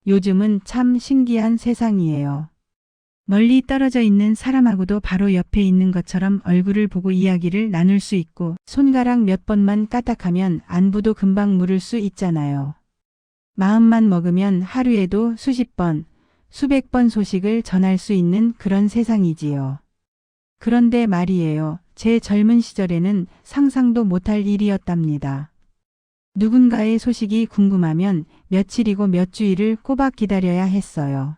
요즘은 참 신기한 세상이에요. 멀리 떨어져 있는 사람하고도 바로 옆에 있는 것처럼 얼굴을 보고 이야기를 나눌 수 있고 손가락 몇 번만 까딱하면 안부도 금방 물을 수 있잖아요. 마음만 먹으면 하루에도 수십 번, 수백 번 소식을 전할 수 있는 그런 세상이지요. 그런데 말이에요. 제 젊은 시절에는 상상도 못할 일이었답니다. 누군가의 소식이 궁금하면 며칠이고 몇 주일을 꼬박 기다려야 했어요.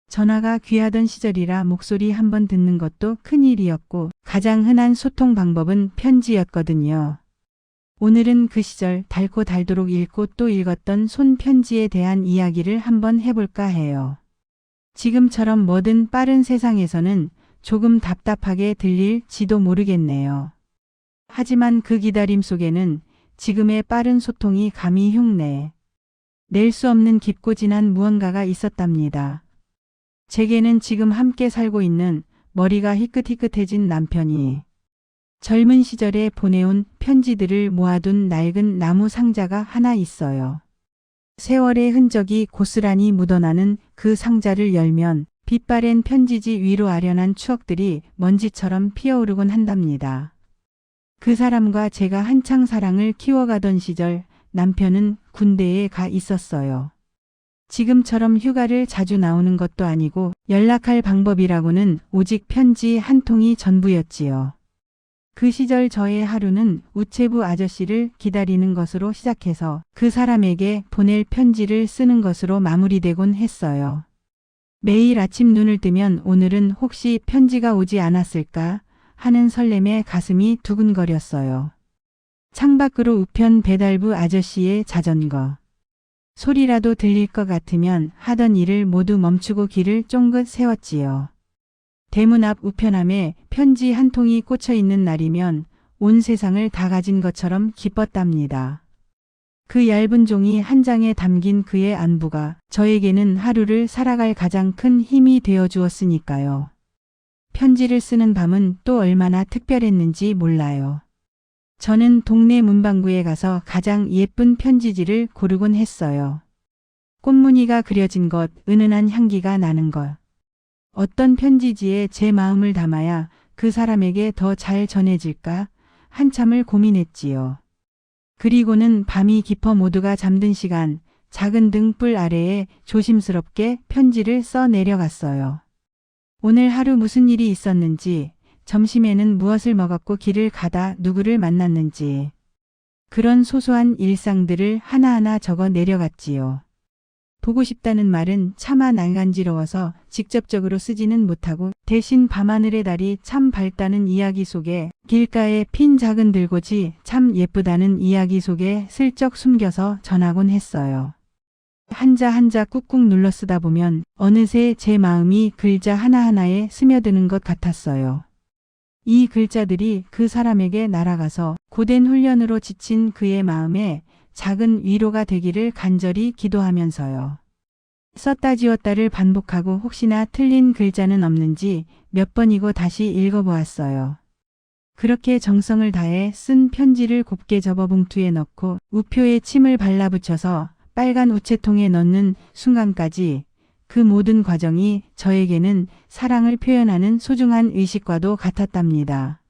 전화가 귀하던 시절이라 목소리 한번 듣는 것도 큰일이었고 가장 흔한 소통 방법은 편지였거든요. 오늘은 그 시절 닳고 닳도록 읽고 또 읽었던 손편지에 대한 이야기를 한번 해볼까 해요. 지금처럼 뭐든 빠른 세상에서는 조금 답답하게 들릴지도 모르겠네요. 하지만 그 기다림 속에는 지금의 빠른 소통이 감히 흉내 낼 수 없는 깊고 진한 무언가가 있었답니다. 제게는 지금 함께 살고 있는 머리가 희끗희끗해진 남편이 젊은 시절에 보내온 편지들을 모아둔 낡은 나무 상자가 하나 있어요. 세월의 흔적이 고스란히 묻어나는 그 상자를 열면 빛바랜 편지지 위로 아련한 추억들이 먼지처럼 피어오르곤 한답니다. 그 사람과 제가 한창 사랑을 키워가던 시절 남편은 군대에 가 있었어요. 지금처럼 휴가를 자주 나오는 것도 아니고 연락할 방법이라고는 오직 편지 한 통이 전부였지요. 그 시절 저의 하루는 우체부 아저씨를 기다리는 것으로 시작해서 그 사람에게 보낼 편지를 쓰는 것으로 마무리되곤 했어요. 매일 아침 눈을 뜨면 오늘은 혹시 편지가 오지 않았을까 하는 설렘에 가슴이 두근거렸어요. 창밖으로 우편 배달부 아저씨의 자전거 소리라도 들릴 것 같으면 하던 일을 모두 멈추고 길을 쫑긋 세웠지요. 대문 앞 우편함에 편지 한 통이 꽂혀 있는 날이면 온 세상을 다 가진 것처럼 기뻤답니다. 그 얇은 종이 한 장에 담긴 그의 안부가 저에게는 하루를 살아갈 가장 큰 힘이 되어 주었으니까요. 편지를 쓰는 밤은 또 얼마나 특별했는지 몰라요. 저는 동네 문방구에 가서 가장 예쁜 편지지를 고르곤 했어요. 꽃무늬가 그려진 것, 은은한 향기가 나는 것. 어떤 편지지에 제 마음을 담아야 그 사람에게 더 잘 전해질까 한참을 고민했지요. 그리고는 밤이 깊어 모두가 잠든 시간 작은 등불 아래에 조심스럽게 편지를 써 내려갔어요. 오늘 하루 무슨 일이 있었는지, 점심에는 무엇을 먹었고 길을 가다 누구를 만났는지 그런 소소한 일상들을 하나하나 적어 내려갔지요. 보고 싶다는 말은 차마 낯간지러워서 직접적으로 쓰지는 못하고 대신 밤하늘의 달이 참 밝다는 이야기 속에 길가에 핀 작은 들꽃이 참 예쁘다는 이야기 속에 슬쩍 숨겨서 전하곤 했어요. 한자 한자 꾹꾹 눌러 쓰다 보면 어느새 제 마음이 글자 하나하나에 스며드는 것 같았어요. 이 글자들이 그 사람에게 날아가서 고된 훈련으로 지친 그의 마음에 작은 위로가 되기를 간절히 기도하면서요. 썼다 지웠다를 반복하고 혹시나 틀린 글자는 없는지 몇 번이고 다시 읽어보았어요. 그렇게 정성을 다해 쓴 편지를 곱게 접어 봉투에 넣고 우표에 침을 발라붙여서 빨간 우체통에 넣는 순간까지 그 모든 과정이 저에게는 사랑을 표현하는 소중한 의식과도 같았답니다.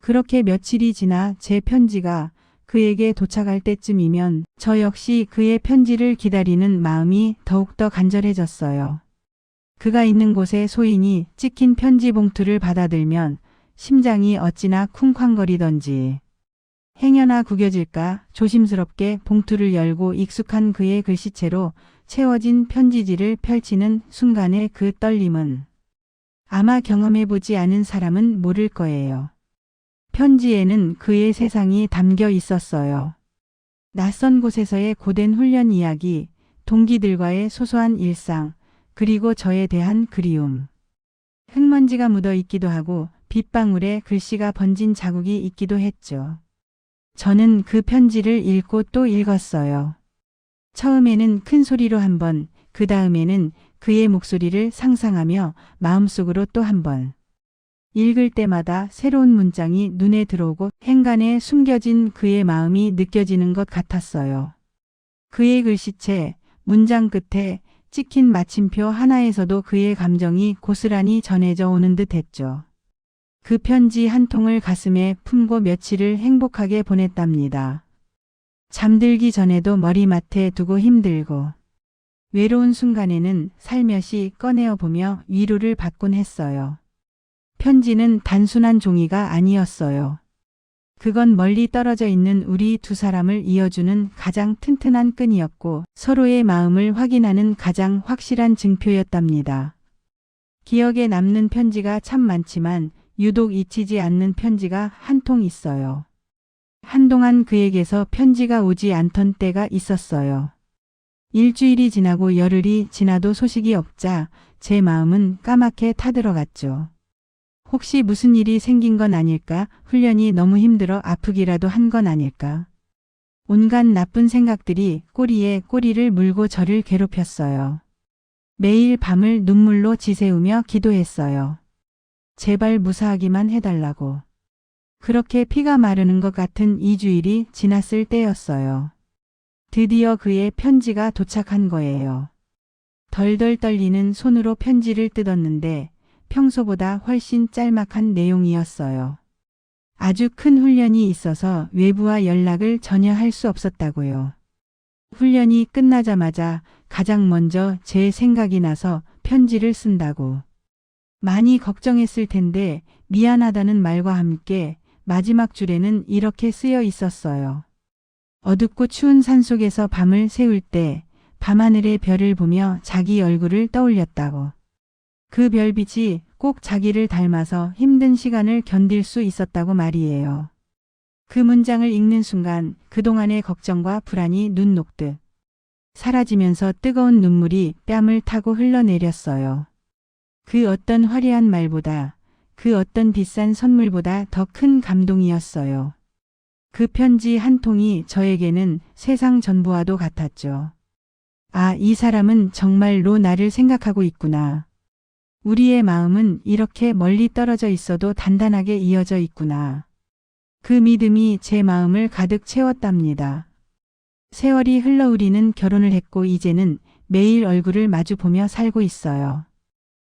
그렇게 며칠이 지나 제 편지가 그에게 도착할 때쯤이면 저 역시 그의 편지를 기다리는 마음이 더욱더 간절해졌어요. 그가 있는 곳에 소인이 찍힌 편지 봉투를 받아들면 심장이 어찌나 쿵쾅거리던지 행여나 구겨질까 조심스럽게 봉투를 열고 익숙한 그의 글씨체로 채워진 편지지를 펼치는 순간의 그 떨림은 아마 경험해보지 않은 사람은 모를 거예요. 편지에는 그의 세상이 담겨 있었어요. 낯선 곳에서의 고된 훈련 이야기, 동기들과의 소소한 일상, 그리고 저에 대한 그리움. 흙먼지가 묻어 있기도 하고 빗방울에 글씨가 번진 자국이 있기도 했죠. 저는 그 편지를 읽고 또 읽었어요. 처음에는 큰 소리로 한 번, 그 다음에는 그의 목소리를 상상하며 마음속으로 또 한 번. 읽을 때마다 새로운 문장이 눈에 들어오고 행간에 숨겨진 그의 마음이 느껴지는 것 같았어요. 그의 글씨체, 문장 끝에 찍힌 마침표 하나에서도 그의 감정이 고스란히 전해져 오는 듯 했죠. 그 편지 한 통을 가슴에 품고 며칠을 행복하게 보냈답니다. 잠들기 전에도 머리맡에 두고 힘들고 외로운 순간에는 살며시 꺼내어 보며 위로를 받곤 했어요. 편지는 단순한 종이가 아니었어요. 그건 멀리 떨어져 있는 우리 두 사람을 이어주는 가장 튼튼한 끈이었고 서로의 마음을 확인하는 가장 확실한 증표였답니다. 기억에 남는 편지가 참 많지만 유독 잊히지 않는 편지가 한 통 있어요. 한동안 그에게서 편지가 오지 않던 때가 있었어요. 일주일이 지나고 열흘이 지나도 소식이 없자 제 마음은 까맣게 타들어갔죠. 혹시 무슨 일이 생긴 건 아닐까? 훈련이 너무 힘들어 아프기라도 한 건 아닐까? 온갖 나쁜 생각들이 꼬리에 꼬리를 물고 저를 괴롭혔어요. 매일 밤을 눈물로 지새우며 기도했어요. 제발 무사하기만 해달라고. 그렇게 피가 마르는 것 같은 2주일이 지났을 때였어요. 드디어 그의 편지가 도착한 거예요. 덜덜 떨리는 손으로 편지를 뜯었는데 평소보다 훨씬 짤막한 내용이었어요. 아주 큰 훈련이 있어서 외부와 연락을 전혀 할 수 없었다고요. 훈련이 끝나자마자 가장 먼저 제 생각이 나서 편지를 쓴다고. 많이 걱정했을 텐데 미안하다는 말과 함께 마지막 줄에는 이렇게 쓰여 있었어요. 어둡고 추운 산속에서 밤을 새울 때 밤하늘의 별을 보며 자기 얼굴을 떠올렸다고. 그 별빛이 꼭 자기를 닮아서 힘든 시간을 견딜 수 있었다고 말이에요. 그 문장을 읽는 순간 그동안의 걱정과 불안이 눈 녹듯 사라지면서 뜨거운 눈물이 뺨을 타고 흘러내렸어요. 그 어떤 화려한 말보다 그 어떤 비싼 선물보다 더 큰 감동이었어요. 그 편지 한 통이 저에게는 세상 전부와도 같았죠. 아, 이 사람은 정말로 나를 생각하고 있구나. 우리의 마음은 이렇게 멀리 떨어져 있어도 단단하게 이어져 있구나. 그 믿음이 제 마음을 가득 채웠답니다. 세월이 흘러 우리는 결혼을 했고 이제는 매일 얼굴을 마주보며 살고 있어요.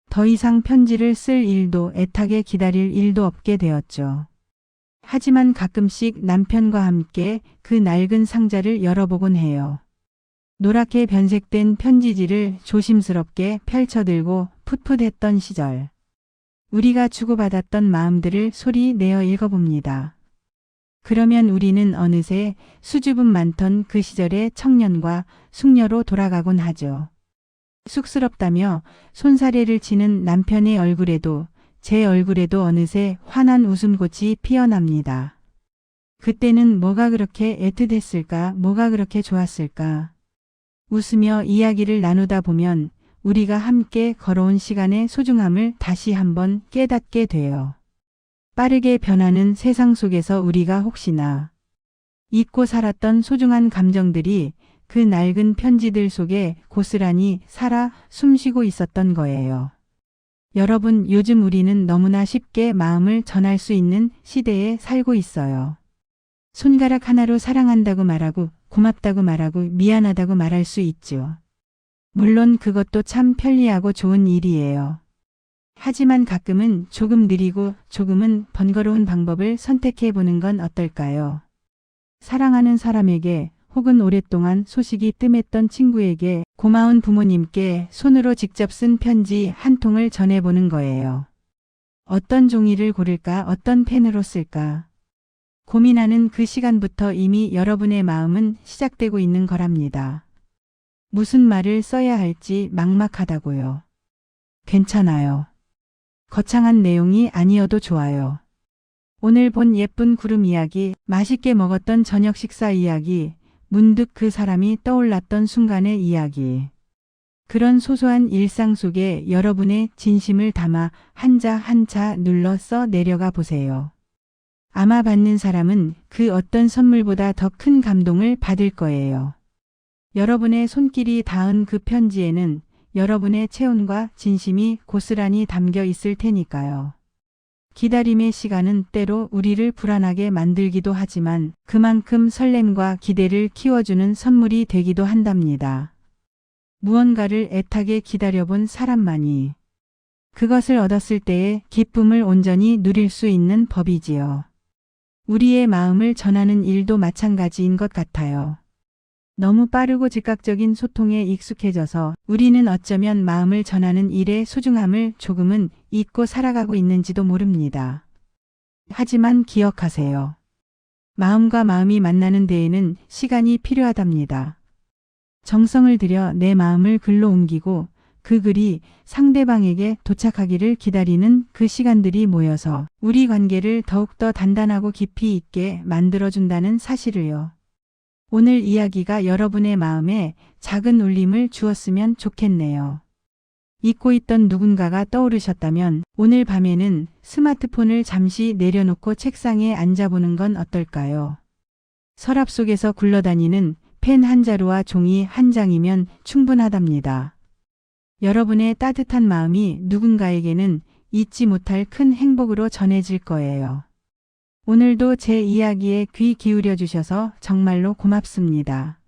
더 이상 편지를 쓸 일도 애타게 기다릴 일도 없게 되었죠. 하지만 가끔씩 남편과 함께 그 낡은 상자를 열어보곤 해요. 노랗게 변색된 편지지를 조심스럽게 펼쳐들고 풋풋했던 시절. 우리가 주고받았던 마음들을 소리 내어 읽어봅니다. 그러면 우리는 어느새 수줍음 많던 그 시절의 청년과 숙녀로 돌아가곤 하죠. 쑥스럽다며 손사래를 치는 남편의 얼굴에도 제 얼굴에도 어느새 환한 웃음꽃이 피어납니다. 그때는 뭐가 그렇게 애틋했을까? 뭐가 그렇게 좋았을까? 웃으며 이야기를 나누다 보면 우리가 함께 걸어온 시간의 소중함을 다시 한번 깨닫게 돼요. 빠르게 변하는 세상 속에서 우리가 혹시나 잊고 살았던 소중한 감정들이 그 낡은 편지들 속에 고스란히 살아 숨쉬고 있었던 거예요. 여러분, 요즘 우리는 너무나 쉽게 마음을 전할 수 있는 시대에 살고 있어요. 손가락 하나로 사랑한다고 말하고 고맙다고 말하고 미안하다고 말할 수 있죠. 물론 그것도 참 편리하고 좋은 일이에요. 하지만 가끔은 조금 느리고 조금은 번거로운 방법을 선택해 보는 건 어떨까요? 사랑하는 사람에게 혹은 오랫동안 소식이 뜸했던 친구에게 고마운 부모님께 손으로 직접 쓴 편지 한 통을 전해보는 거예요. 어떤 종이를 고를까? 어떤 펜으로 쓸까? 고민하는 그 시간부터 이미 여러분의 마음은 시작되고 있는 거랍니다. 무슨 말을 써야 할지 막막하다고요. 괜찮아요. 거창한 내용이 아니어도 좋아요. 오늘 본 예쁜 구름 이야기, 맛있게 먹었던 저녁 식사 이야기, 문득 그 사람이 떠올랐던 순간의 이야기. 그런 소소한 일상 속에 여러분의 진심을 담아 한자 한자 눌러 써 내려가 보세요. 아마 받는 사람은 그 어떤 선물보다 더 큰 감동을 받을 거예요. 여러분의 손길이 닿은 그 편지에는 여러분의 체온과 진심이 고스란히 담겨 있을 테니까요. 기다림의 시간은 때로 우리를 불안하게 만들기도 하지만 그만큼 설렘과 기대를 키워주는 선물이 되기도 한답니다. 무언가를 애타게 기다려본 사람만이 그것을 얻었을 때의 기쁨을 온전히 누릴 수 있는 법이지요. 우리의 마음을 전하는 일도 마찬가지인 것 같아요. 너무 빠르고 즉각적인 소통에 익숙해져서 우리는 어쩌면 마음을 전하는 일의 소중함을 조금은 잊고 살아가고 있는지도 모릅니다. 하지만 기억하세요. 마음과 마음이 만나는 데에는 시간이 필요하답니다. 정성을 들여 내 마음을 글로 옮기고 그 글이 상대방에게 도착하기를 기다리는 그 시간들이 모여서 우리 관계를 더욱더 단단하고 깊이 있게 만들어준다는 사실을요. 오늘 이야기가 여러분의 마음에 작은 울림을 주었으면 좋겠네요. 잊고 있던 누군가가 떠오르셨다면 오늘 밤에는 스마트폰을 잠시 내려놓고 책상에 앉아보는 건 어떨까요? 서랍 속에서 굴러다니는 펜 한 자루와 종이 한 장이면 충분하답니다. 여러분의 따뜻한 마음이 누군가에게는 잊지 못할 큰 행복으로 전해질 거예요. 오늘도 제 이야기에 귀 기울여 주셔서 정말로 고맙습니다.